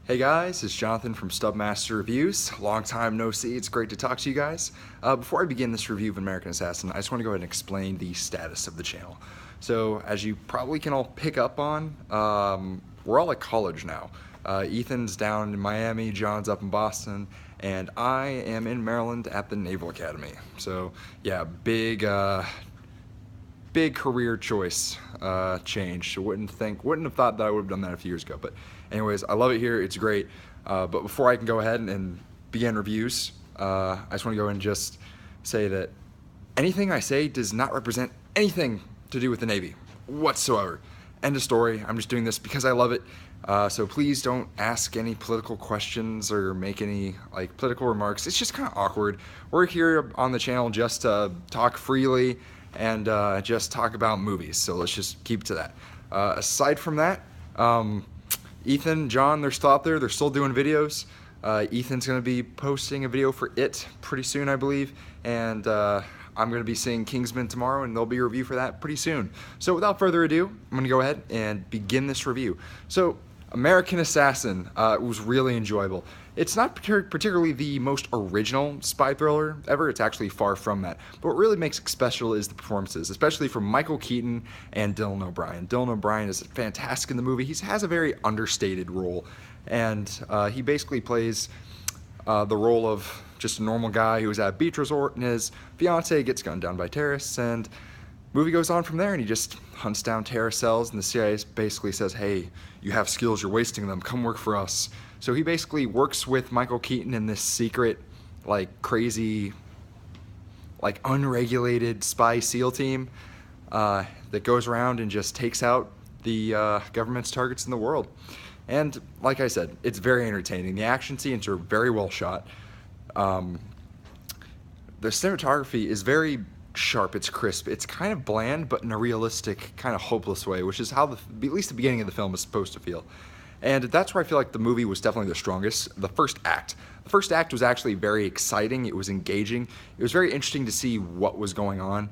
Hey guys, it's Jonathan from Stubmaster Reviews. Long time no see, it's great to talk to you guys. Before I begin this review of American Assassin, I just want to go ahead and explain the status of the channel. So, as you probably can all pick up on, we're all at college now. Ethan's down in Miami, John's up in Boston, and I am in Maryland at the Naval Academy. So, yeah, big career choice change. Wouldn't have thought that I would have done that a few years ago. But anyways, I love it here. It's great. But before I can go ahead and begin reviews, I just want to go ahead and just say that anything I say does not represent anything to do with the Navy whatsoever. End of story. I'm just doing this because I love it. So please don't ask any political questions or make any political remarks. It's just kind of awkward. We're here on the channel just to talk freely and just talk about movies, so let's just keep to that. Aside from that, Ethan, John, they're still out there, they're still doing videos. Ethan's going to be posting a video for It pretty soon, I believe, and I'm going to be seeing Kingsman tomorrow, and there'll be a review for that pretty soon. So without further ado, I'm going to go ahead and begin this review. So, American Assassin was really enjoyable. It's not particularly the most original spy thriller ever, it's actually far from that. But what really makes it special is the performances, especially from Michael Keaton and Dylan O'Brien. Dylan O'Brien is fantastic in the movie. He has a very understated role, and he basically plays the role of just a normal guy who was at a beach resort, and his fiance gets gunned down by terrorists, and movie goes on from there, and he just hunts down terrorist cells, and the CIA basically says, hey, you have skills, you're wasting them, come work for us. So he basically works with Michael Keaton in this secret, crazy, unregulated spy SEAL team that goes around and just takes out the government's targets in the world. And like I said, it's very entertaining. The action scenes are very well shot. The cinematography is very sharp, it's crisp, it's kind of bland, but in a realistic, kind of hopeless way, which is how at least the beginning of the film is supposed to feel. And that's where I feel like the movie was definitely the strongest. The first act was actually very exciting, it was engaging, it was very interesting to see what was going on,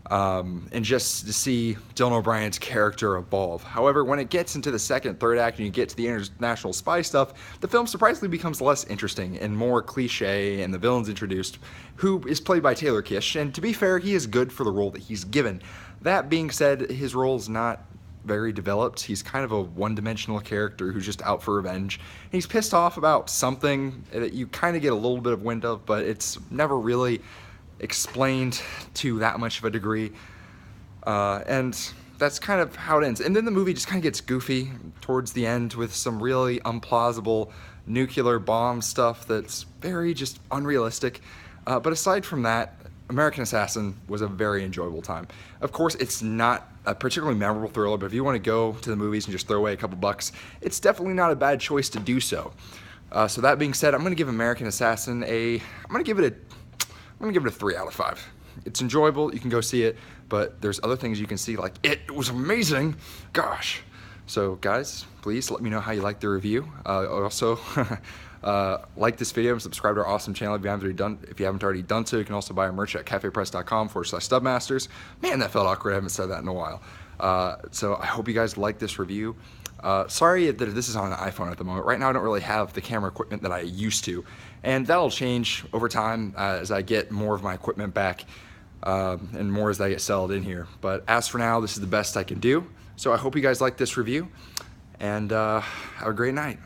and just to see Dylan O'Brien's character evolve. However, when it gets into the second, third act, and you get to the international spy stuff, the film surprisingly becomes less interesting and more cliche, and the villain's introduced, who is played by Taylor Kitsch, and to be fair, he is good for the role that he's given. That being said, his role is not very developed. He's kind of a one-dimensional character who's just out for revenge. And he's pissed off about something that you kind of get a little bit of wind of, but it's never really explained to that much of a degree, and that's kind of how it ends. And then the movie just kind of gets goofy towards the end with some really implausible nuclear bomb stuff that's very just unrealistic, but aside from that, American Assassin was a very enjoyable time. Of course, it's not a particularly memorable thriller, but if you want to go to the movies and just throw away a couple bucks, it's definitely not a bad choice to do so. So that being said, I'm going to give American Assassin I'm going to give it a 3 out of 5. It's enjoyable, you can go see it, but there's other things you can see, like it was amazing, gosh. So guys, please let me know how you like the review. Also, like this video and subscribe to our awesome channel if you haven't already done so. You can also buy our merch at cafepress.com/stubmasters. Man, that felt awkward, I haven't said that in a while. So I hope you guys like this review. Sorry that this is on an iPhone at the moment. Right now I don't really have the camera equipment that I used to, and that'll change over time as I get more of my equipment back and more as I get settled in here. But as for now, this is the best I can do. So I hope you guys like this review, and have a great night.